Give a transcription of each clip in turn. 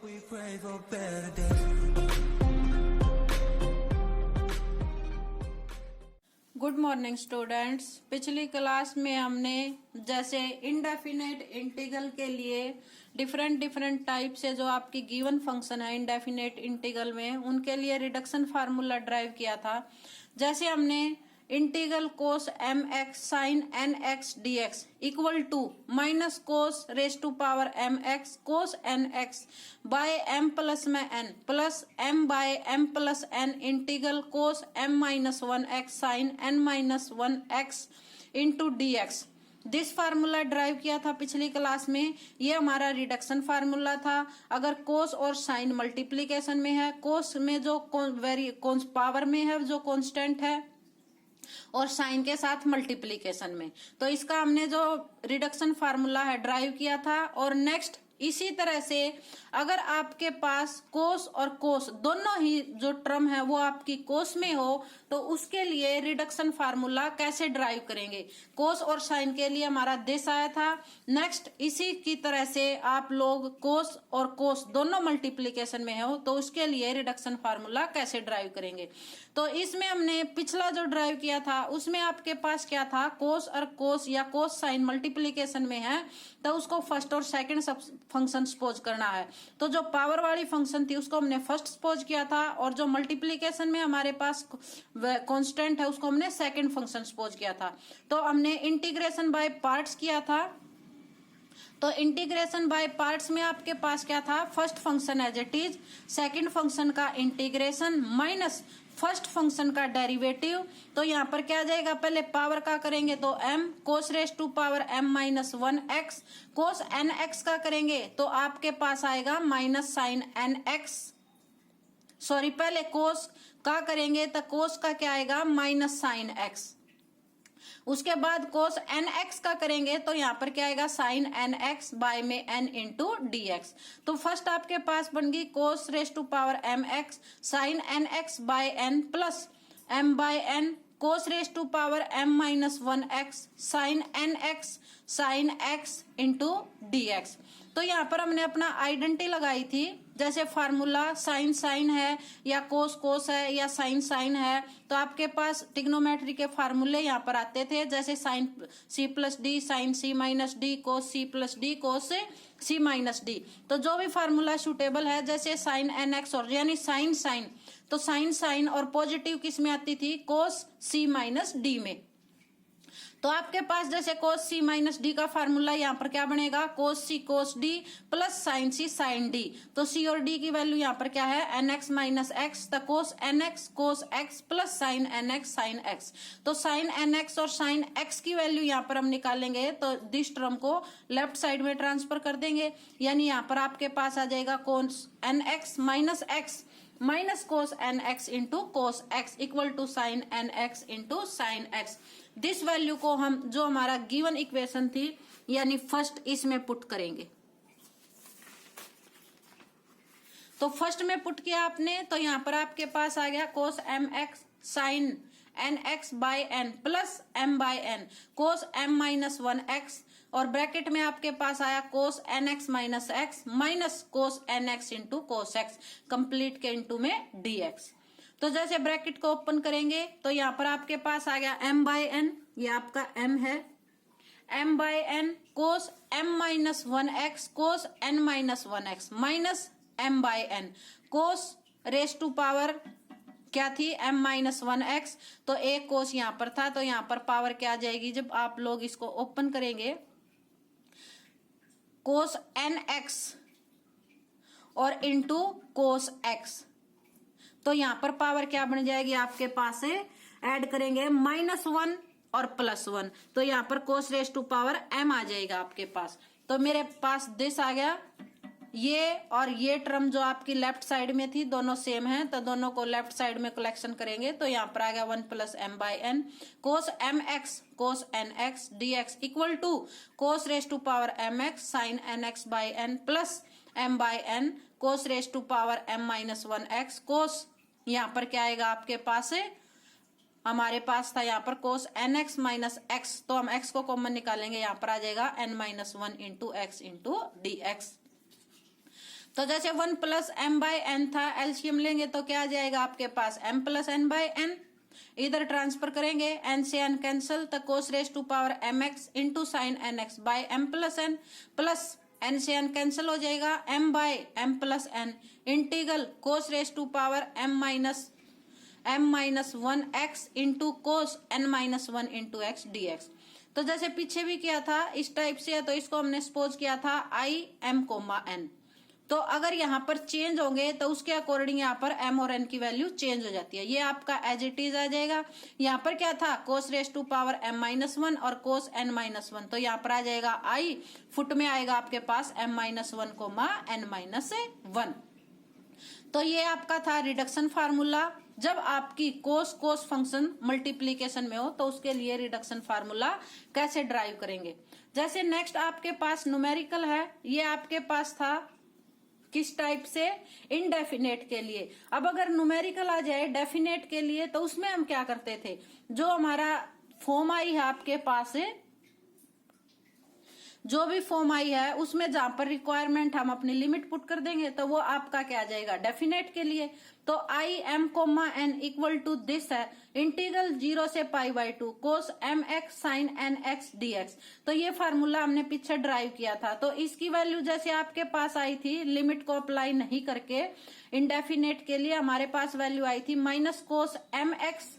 We pray for better days. Good morning students. पिछली class में हमने जैसे इंडेफिनेट इंटीग्रल के लिए डिफरेंट टाइप से जो आपकी गिवन फंक्शन है इंडेफिनेट इंटीग्रल में उनके लिए रिडक्शन फार्मूला ड्राइव किया था। जैसे हमने integral cos M x sine N x D X equal to minus cos raise to power M X cos N X by M plus में N plus M by M plus N integral cos M minus one X sine N minus one X into D X this formula derive किया था पिछली class में। ये हमारा reduction formula था। अगर कोस और साइन मल्टीप्लीकेशन में है, कोस में जो पावर में है जो कांस्टेंट है और साइन के साथ मल्टीप्लीकेशन में, तो इसका हमने जो रिडक्शन फार्मूला है ड्राइव किया था। और नेक्स्ट इसी तरह से अगर आपके पास कोस और कोस दोनों ही जो टर्म है वो आपकी कोस में हो तो उसके लिए रिडक्शन फार्मूला कैसे ड्राइव करेंगे। कोस और साइन के लिए हमारा दिस आया था। नेक्स्ट इसी की तरह से आप लोग कोस और कोस दोनों मल्टीप्लीकेशन में हो तो उसके लिए रिडक्शन फार्मूला कैसे ड्राइव करेंगे। तो इसमें हमने पिछला जो ड्राइव किया था उसमें आपके पास क्या था, कोस और कोस या कोस साइन मल्टीप्लीकेशन में है तो उसको फर्स्ट और सेकंड फंक्शन सपोज करना है। तो जो पावर वाली फंक्शन थी उसको हमने फर्स्ट सपोज किया था और जो मल्टीप्लीकेशन में हमारे पास कांस्टेंट है उसको हमने सेकंड फंक्शन सपोज किया था। तो हमने इंटीग्रेशन बाय पार्ट्स किया था। तो इंटीग्रेशन बाय पार्ट्स में आपके पास क्या था, first function as it is, second function का इंटीग्रेशन माइनस फर्स्ट फंक्शन का डेरिवेटिव। तो यहाँ पर क्या आ जाएगा, पहले पावर का करेंगे तो m cos raise to power m minus one x, cos N x का करेंगे तो आपके पास आएगा minus sine N x. Sorry, पहले कोस का करेंगे तो कोस का क्या आएगा, माइनस साइन एक्स। उसके बाद कोस एन एक्स का करेंगे तो यहाँ पर क्या आएगा, साइन एन एक्स बाय में एन इंटू डी एक्स। तो फर्स्ट आपके पास बन गई cos raise to power M x sine N X by N plus M by N cos raise to power M minus one X sine N X sine X into D x. तो यहाँ पर हमने अपना identity लगाई थी। जैसे formula sign sign है या कोस कोस है या साइन साइन है तो आपके पास ट्रिग्नोमेट्री के फार्मूले यहाँ पर आते थे। जैसे sine C plus D sine C minus D cos C plus D cos C minus D. तो जो भी फार्मूला सुटेबल है, जैसे साइन एन एक्स और यानी साइन साइन, तो साइन साइन और पॉजिटिव किस में आती थी, कोस सी माइनस डी में। तो आपके पास जैसे कोस सी माइनस डी का फार्मूला यहाँ पर क्या बनेगा, कोस सी कोस डी प्लस साइन सी साइन डी। तो सी और डी की वैल्यू यहाँ पर क्या है, एन एक्स माइनस एक्स, तो cos N X cos X plus sine N X sine X. तो साइन एन एक्स और साइन एक्स की वैल्यू यहाँ पर हम निकालेंगे तो दिस टर्म को लेफ्ट साइड में ट्रांसफर कर देंगे, यानी यहाँ पर आपके पास आ जाएगा cos N X minus cos N X into cos X equal to sine N X into sine X. This value को हम जो हमारा गिवन इक्वेशन थी यानी फर्स्ट इसमें पुट करेंगे। तो फर्स्ट में पुट किया आपने तो यहां पर आपके पास आ गया cos M x sine N X by N plus M by N cos M minus one X और ब्रैकेट में आपके पास आया cos N X minus cos N X into cos X complete के इंटू में डी एक्स। तो जैसे bracket को ओपन करेंगे तो यहाँ पर आपके पास आ गया m बाय एन, ये आपका m है, m by N cos m minus one x cos n minus one x minus m by N cos raise to power क्या थी, m माइनस वन एक्स। तो एक कोस यहाँ पर था तो यहाँ पर पावर क्या आ जाएगी, जब आप लोग इसको ओपन करेंगे कोस एन एक्स और इंटू कोस एक्स, तो यहाँ पर पावर क्या बन जाएगी आपके पास है, ऐड करेंगे माइनस वन और प्लस वन, तो यहाँ पर कोस रेस टू पावर m आ जाएगा आपके पास। तो मेरे पास दिस आ गया, ये और ये टर्म जो आपकी लेफ्ट साइड में थी दोनों सेम है तो दोनों को लेफ्ट साइड में कलेक्शन करेंगे तो यहाँ पर आ गया one plus M by N cos M X cos N x D X equal to cos raise to power M x sine N X by N plus M by N cos raise to power M minus one x cos, यहाँ पर क्या आएगा आपके पास है, हमारे पास था यहाँ पर कोस एन एक्स माइनस एक्स, तो हम एक्स को कॉमन निकालेंगे, यहाँ पर आ जाएगा N minus one into X into D x. तो जैसे 1 प्लस एम बाय एन था, एलसीएम लेंगे तो क्या आ जाएगा आपके पास m plus N by N, इधर ट्रांसफर करेंगे n से n कैंसिल, तो cos raise to power mx into sine nx by m plus N, plus n से n कैंसिल हो जाएगा, m by m plus N integral cos raise to power m minus 1x into cos n minus 1 into x dx। तो जैसे पीछे भी किया था इस टाइप से है, तो इसको हमने सपोज किया था i m कोमा n। तो अगर यहाँ पर चेंज होंगे तो उसके अकॉर्डिंग यहाँ पर m और n की वैल्यू चेंज हो जाती है। ये आपका एज इट इज आ जाएगा। यहाँ पर क्या था, cos raise to power m minus 1 और कोस n माइनस 1, तो यहाँ पर आ जाएगा i, फुट में आएगा आपके पास m minus 1 comma n minus 1। तो ये आपका था रिडक्शन फार्मूला। जब आपकी कोस फंक्शन मल्टीप्लीकेशन में हो तो उसके लिए रिडक्शन फार्मूला कैसे ड्राइव करेंगे। जैसे नेक्स्ट आपके पास न्यूमेरिकल है, ये आपके पास था किस टाइप से, इनडेफिनेट के लिए। अब अगर न्यूमेरिकल आ जाए डेफिनेट के लिए तो उसमें हम क्या करते थे, जो हमारा फॉर्म आई है आपके पास है, जो भी फॉर्म आई है उसमें जहां पर रिक्वायरमेंट हम अपनी लिमिट पुट कर देंगे तो वो आपका क्या आ जाएगा डेफिनेट के लिए। तो I m comma n equal to this है इंटीग्रल 0 से pi by 2 cos M x sine N x D x. तो ये फार्मूला हमने पीछे ड्राइव किया था। तो इसकी वैल्यू जैसे आपके पास आई थी, लिमिट को अप्लाई नहीं करके इनडेफिनेट के लिए हमारे पास वैल्यू आई थी minus cos M X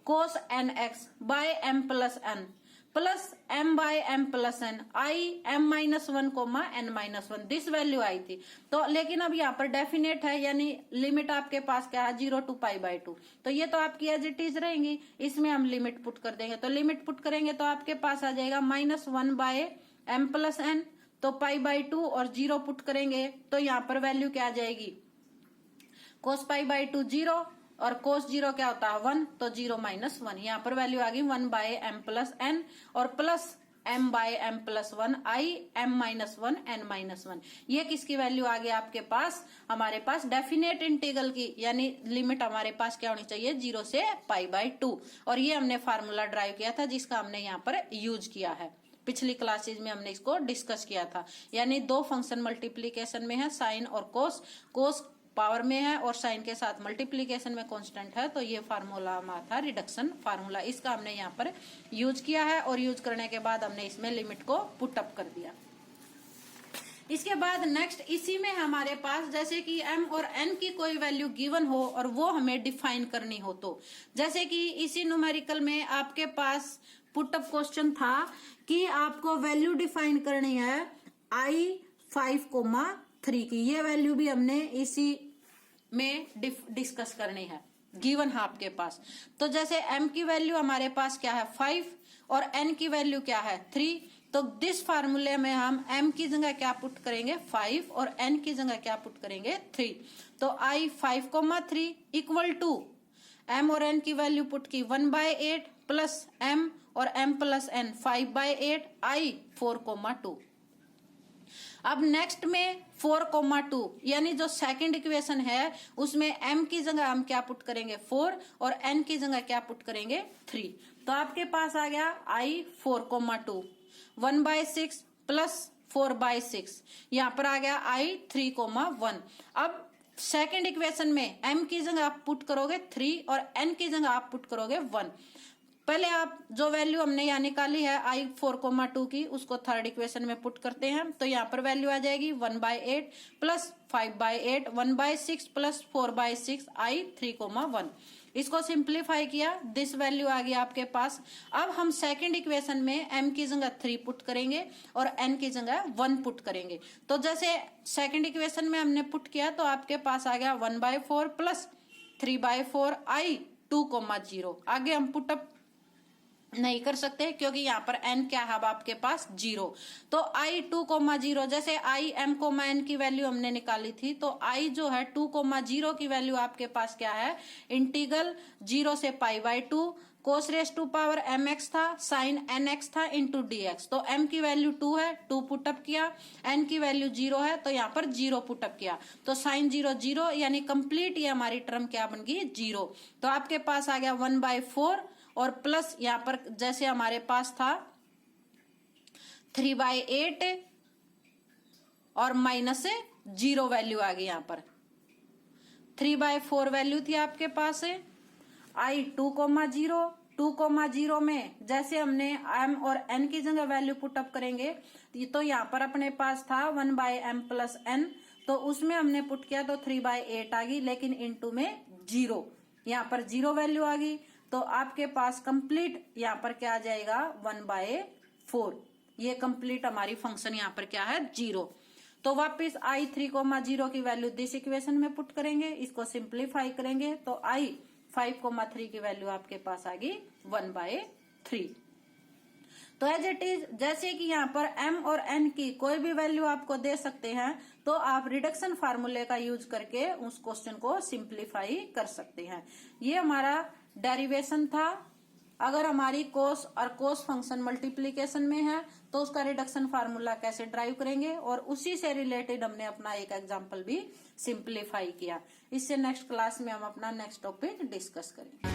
cos N X by M plus N plus m by M plus N आई m minus 1 comma n minus 1, this value आई थी। तो लेकिन अब यहाँ पर डेफिनेट है, यानी लिमिट आपके पास क्या है 0 टू पाई बाई 2, तो ये तो आपकी एज इट इज रहेंगी। इसमें हम लिमिट पुट कर देंगे, तो लिमिट पुट करेंगे तो आपके पास आ जाएगा minus 1 by M plus n, तो पाई बाई 2 और 0 पुट करेंगे तो यहाँ पर वैल्यू क्या आ जाएगी, कोस पाई बाई 2 0 और कोस 0 क्या होता है 1, तो 0 माइनस 1, यहाँ पर वैल्यू आ गई 1 बाय एम प्लस एन और plus m by M plus 1 I m minus 1 n minus 1। ये किसकी वैल्यू आ गई आपके पास, हमारे पास डेफिनेट इंटीग्रल की, यानी लिमिट हमारे पास क्या होनी चाहिए 0 से पाई बाई 2। और ये हमने फार्मूला ड्राइव किया था जिसका हमने यहाँ पर यूज किया है, पिछली क्लासेज में हमने इसको डिस्कस किया था। यानी दो फंक्शन मल्टीप्लीकेशन में है, साइन और कोस, कोस पावर में है और साइन के साथ मल्टीप्लीकेशन में कांस्टेंट है, तो ये फार्मूला हमारा था रिडक्शन फार्मूला, इसका हमने यहाँ पर यूज किया है। और यूज करने के बाद हमने इसमें लिमिट को पुट अप कर दिया। इसके बाद नेक्स्ट इसी में हमारे पास जैसे कि m और n की कोई वैल्यू गिवन हो और वो हमें डिफाइन करनी हो, तो जैसे कि इसी न्यूमेरिकल में आपके पास पुट अप क्वेश्चन था कि आपको वैल्यू डिफाइन करनी है i5,3 की। ये वैल्यू भी हमने इसी में डिस्कस करनी है, गिवन है आपके पास। तो जैसे m की वैल्यू हमारे पास क्या है 5 और n की वैल्यू क्या है 3, तो दिस फार्मूले में हम m की जगह क्या पुट करेंगे 5 और n की जगह क्या पुट करेंगे 3। तो i5,3 इक्वल टू m और n की वैल्यू पुट की 1/8 प्लस m और m प्लस n 5/8 i4,2। अब नेक्स्ट में 4,2 यानी जो सेकंड इक्वेशन है उसमें m की जगह हम क्या पुट करेंगे 4 और n की जगह क्या पुट करेंगे 3। तो आपके पास आ गया i4,2 1/6 प्लस 4/6, यहाँ पर आ गया i3,1। अब सेकंड इक्वेशन में m की जगह आप पुट करोगे 3 और n की जगह आप पुट करोगे 1। पहले आप जो वैल्यू हमने यहाँ निकाली है i4,2 की उसको थर्ड इक्वेशन में पुट करते हैं, तो यहाँ पर वैल्यू आ जाएगी 1/8 प्लस 5/8 1/6 प्लस 4/6 i3,1। इसको सिंप्लीफाई किया, दिस वैल्यू आ गई आपके पास। अब हम सेकंड इक्वेशन में m की जगह 3 पुट करेंगे और n की जगह 1 पुट करेंगे। तो जैसे सेकंड इक्वेशन में हमने पुट किया तो आपके पास आ गया 1/4 प्लस 3/4 i2,0। आगे हम पुट अप नहीं कर सकते क्योंकि यहाँ पर n क्या है अब आपके पास 0। तो i2,0 जैसे i m, n की वैल्यू हमने निकाली थी, तो i जो है 2,0 की वैल्यू आपके पास क्या है इंटीग्रल 0 से pi by 2 cos raise to power mx था साइन nx था इंटू dx। तो m की वैल्यू 2 है, 2 पुटअप किया, n की वैल्यू 0 है तो यहाँ पर 0 पुटअप किया, तो साइन 0 0 यानी कंप्लीट ये हमारी टर्म क्या बन गई 0। तो आपके पास आ गया 1/4 और प्लस यहाँ पर जैसे हमारे पास था 3/8 और माइनस 0 वैल्यू आ गई। यहाँ पर 3/4 वैल्यू थी आपके पास है। I 2,0 2,0 में जैसे हमने m और n की जगह वैल्यू पुट अप करेंगे तो यहाँ पर अपने पास था 1/m + n, तो उसमें हमने पुट किया तो 3/8 आ गई, लेकिन इनटू में 0, यहाँ पर 0 वैल्यू आ गई। तो आपके पास कंप्लीट यहाँ पर क्या आ जाएगा 1/4। ये कंप्लीट हमारी फंक्शन यहाँ पर क्या है 0। तो वापस I 3,0 की वैल्यू दिस इक्वेशन में पुट करेंगे, इसको सिंप्लीफाई करेंगे तो I 5,3 की वैल्यू आपके पास आ गई 1/3। तो एज इट इज, जैसे कि यहाँ पर m और n की कोई भी वैल्यू आपको दे सकते हैं तो आप रिडक्शन फार्मूले का यूज करके उस क्वेश्चन को सिंप्लीफाई कर सकते हैं। ये हमारा डेरिवेशन था। अगर हमारी कोस और कोस फंक्शन मल्टीप्लीकेशन में है तो उसका रिडक्शन फार्मूला कैसे ड्राइव करेंगे, और उसी से रिलेटेड हमने अपना एक एग्जांपल भी सिंप्लीफाई किया। इससे नेक्स्ट क्लास में हम अपना नेक्स्ट टॉपिक डिस्कस करेंगे।